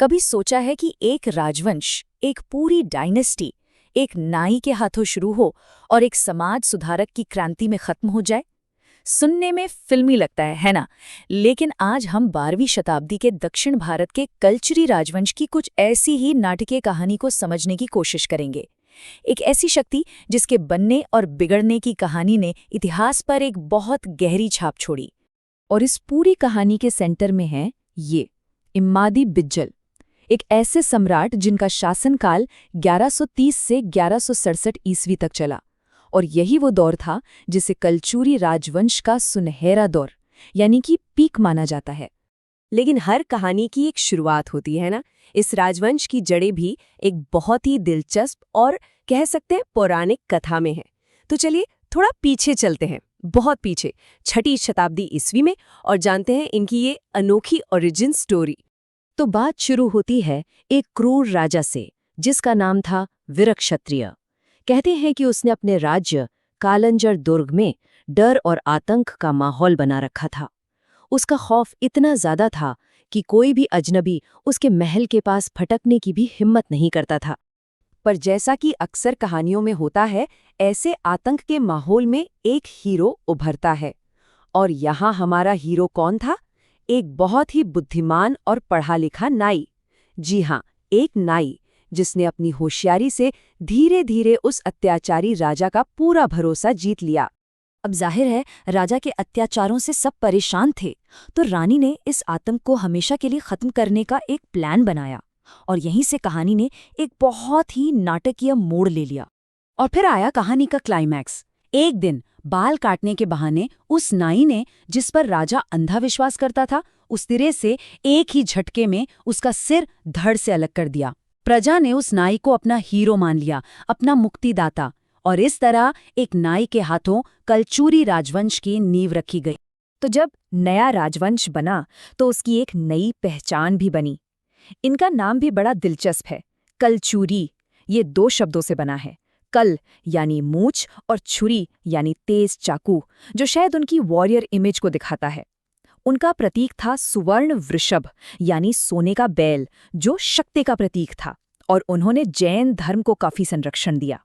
कभी सोचा है कि एक राजवंश, एक पूरी डायनेस्टी, एक नाई के हाथों शुरू हो और एक समाज सुधारक की क्रांति में खत्म हो जाए? सुनने में फिल्मी लगता है ना? लेकिन आज हम 12वीं शताब्दी के दक्षिण भारत के कल्चरी राजवंश की कुछ ऐसी ही नाटकीय कहानी को समझने की कोशिश करेंगे। एक ऐसी शक्ति जिसके बनने और बिगड़ने की कहानी ने इतिहास पर एक बहुत गहरी छाप छोड़ी। और इस पूरी कहानी के सेंटर में है ये इम्मादी बिज्जल, एक ऐसे सम्राट जिनका शासनकाल 1130 से 1167 ईस्वी तक चला। और यही वो दौर था जिसे कल्चूरी राजवंश का सुनहरा दौर यानी कि पीक माना जाता है। लेकिन हर कहानी की एक शुरुआत होती है ना। इस राजवंश की जड़ें भी एक बहुत ही दिलचस्प और कह सकते हैं पौराणिक कथा में है। तो चलिए थोड़ा पीछे चलते हैं, बहुत पीछे, 6वीं शताब्दी ईस्वी में, और जानते हैं इनकी ये अनोखी ओरिजिन स्टोरी। तो बात शुरू होती है एक क्रूर राजा से जिसका नाम था वीरक्षत्रिय। कहते हैं कि उसने अपने राज्य कालंजर दुर्ग में डर और आतंक का माहौल बना रखा था। उसका खौफ इतना ज्यादा था कि कोई भी अजनबी उसके महल के पास फटकने की भी हिम्मत नहीं करता था। पर जैसा कि अक्सर कहानियों में होता है, ऐसे आतंक के माहौल में एक हीरो उभरता है। और यहाँ हमारा हीरो कौन था? एक बहुत ही बुद्धिमान और पढ़ा लिखा नाई। जी हाँ, एक नाई जिसने अपनी होशियारी से धीरे धीरे उस अत्याचारी राजा का पूरा भरोसा जीत लिया। अब जाहिर है राजा के अत्याचारों से सब परेशान थे, तो रानी ने इस आतंक को हमेशा के लिए खत्म करने का एक प्लान बनाया। और यहीं से कहानी ने एक बहुत ही नाटकीय मोड़ ले लिया। और फिर आया कहानी का क्लाइमैक्स। एक दिन बाल काटने के बहाने उस नाई ने, जिस पर राजा अंधा विश्वास करता था, उस सिरे से एक ही झटके में उसका सिर धड़ से अलग कर दिया। प्रजा ने उस नाई को अपना हीरो मान लिया, अपना मुक्तिदाता। और इस तरह एक नाई के हाथों कल्चूरी राजवंश की नींव रखी गई। तो जब नया राजवंश बना तो उसकी एक नई पहचान भी बनी। इनका नाम भी बड़ा दिलचस्प है, कलचूरी। ये 2 शब्दों से बना है, कल यानी मूंछ और छुरी यानी तेज चाकू, जो शायद उनकी वॉरियर इमेज को दिखाता है। उनका प्रतीक था सुवर्ण वृषभ यानी सोने का बैल, जो शक्ति का प्रतीक था। और उन्होंने जैन धर्म को काफी संरक्षण दिया।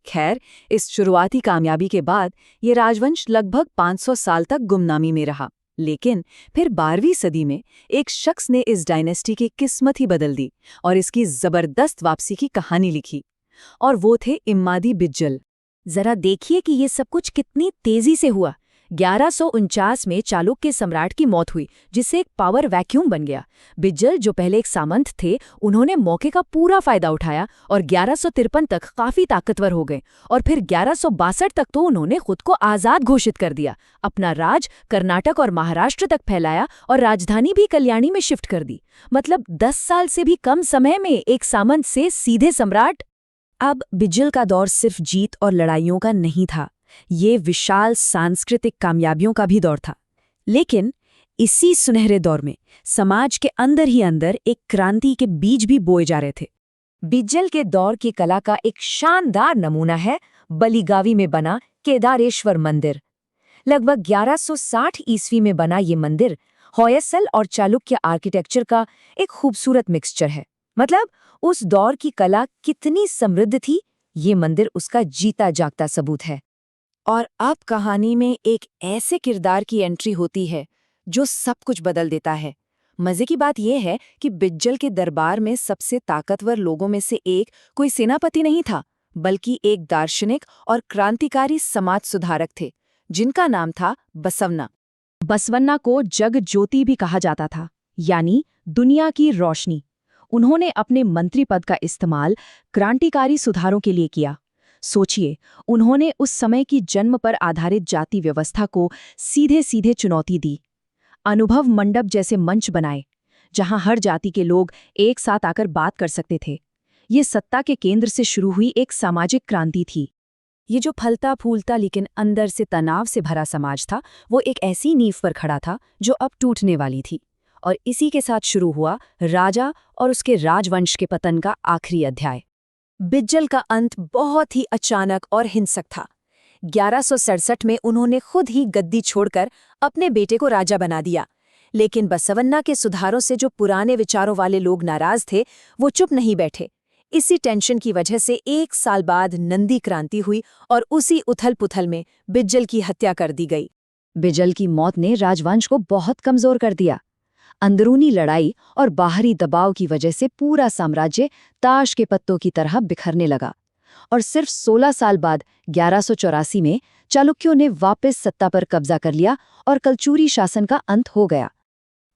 खैर, इस शुरुआती कामयाबी के बाद ये राजवंश लगभग 500 साल तक गुमनामी में रहा। लेकिन फिर 12वीं सदी में एक शख्स ने इस डायनेस्टी की किस्मत ही बदल दी और इसकी जबरदस्त वापसी की कहानी लिखी। और वो थे इम्मादी बिज्जल। जरा देखिए कि ये सब कुछ कितनी तेजी से हुआ। 1149 में चालुक्य सम्राट की मौत हुई, जिससे एक पावर वैक्यूम बन गया। बिज्जल, जो पहले एक सामंत थे, उन्होंने मौके का पूरा फायदा उठाया और 1153 तक काफी ताकतवर हो गए। और फिर 1162 तक तो उन्होंने खुद को आजाद घोषित कर दिया, अपना राज कर्नाटक और महाराष्ट्र तक फैलाया और राजधानी भी कल्याणी में शिफ्ट कर दी। मतलब 10 साल से भी कम समय में एक सामंत से सीधे सम्राट। अब बिज्जल का दौर सिर्फ जीत और लड़ाइयों का नहीं था, ये विशाल सांस्कृतिक कामयाबियों का भी दौर था। लेकिन इसी सुनहरे दौर में समाज के अंदर ही अंदर एक क्रांति के बीज भी बोए जा रहे थे। बिज्जल के दौर की कला का एक शानदार नमूना है बलिगावी में बना केदारेश्वर मंदिर। लगभग 1160 ईस्वी में बना ये मंदिर होयसल और चालुक्य आर्किटेक्चर का एक खूबसूरत मिक्सचर है। मतलब उस दौर की कला कितनी समृद्ध थी, ये मंदिर उसका जीता जागता सबूत है। और अब कहानी में एक ऐसे किरदार की एंट्री होती है जो सब कुछ बदल देता है। मजे की बात यह है कि बिज्जल के दरबार में सबसे ताकतवर लोगों में से एक कोई सेनापति नहीं था, बल्कि एक दार्शनिक और क्रांतिकारी समाज सुधारक थे, जिनका नाम था बसवन्ना। बसवन्ना को जग ज्योति भी कहा जाता था, यानी दुनिया की रोशनी। उन्होंने अपने मंत्री पद का इस्तेमाल क्रांतिकारी सुधारों के लिए किया। सोचिए, उन्होंने उस समय की जन्म पर आधारित जाति व्यवस्था को सीधे सीधे चुनौती दी। अनुभव मंडप जैसे मंच बनाए, जहां हर जाति के लोग एक साथ आकर बात कर सकते थे। ये सत्ता के केंद्र से शुरू हुई एक सामाजिक क्रांति थी। ये जो फलता फूलता लेकिन अंदर से तनाव से भरा समाज था, वो एक ऐसी नींव पर खड़ा था जो अब टूटने वाली थी। और इसी के साथ शुरू हुआ राजा और उसके राजवंश के पतन का आखिरी अध्याय। बिज्जल का अंत बहुत ही अचानक और हिंसक था। 1167 में उन्होंने खुद ही गद्दी छोड़कर अपने बेटे को राजा बना दिया। लेकिन बसवन्ना के सुधारों से जो पुराने विचारों वाले लोग नाराज थे, वो चुप नहीं बैठे। इसी टेंशन की वजह से 1 साल बाद नंदी क्रांति हुई और उसी उथल-पुथल में बिज्जल की हत्या कर दी गई। बिजल की मौत ने राजवंश को बहुत कमजोर कर दिया। अंदरूनी लड़ाई और बाहरी दबाव की वजह से पूरा साम्राज्य ताश के पत्तों की तरह बिखरने लगा। और सिर्फ 16 साल बाद 1184 में चालुक्यों ने वापस सत्ता पर कब्जा कर लिया और कलचुरी शासन का अंत हो गया।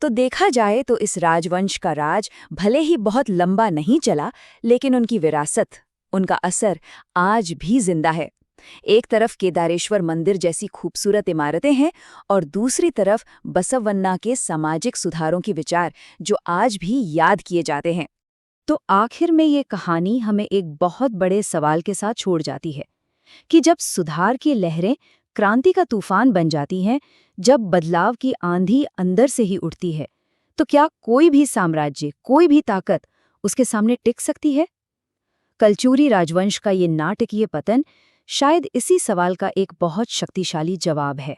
तो देखा जाए तो इस राजवंश का राज भले ही बहुत लंबा नहीं चला, लेकिन उनकी विरासत, उनका असर आज भी जिंदा है। एक तरफ केदारेश्वर मंदिर जैसी खूबसूरत इमारतें हैं और दूसरी तरफ बसवन्ना के सामाजिक सुधारों के विचार जो आज भी याद किए जाते हैं। तो आखिर में ये कहानी हमें एक बहुत बड़े सवाल के साथ छोड़ जाती है कि जब सुधार की लहरें क्रांति का तूफान बन जाती हैं, जब बदलाव की आंधी अंदर से ही उठती है, तो क्या कोई भी साम्राज्य, कोई भी ताकत उसके सामने टिक सकती है? कलचुरी राजवंश का ये नाटकीय पतन शायद इसी सवाल का एक बहुत शक्तिशाली जवाब है।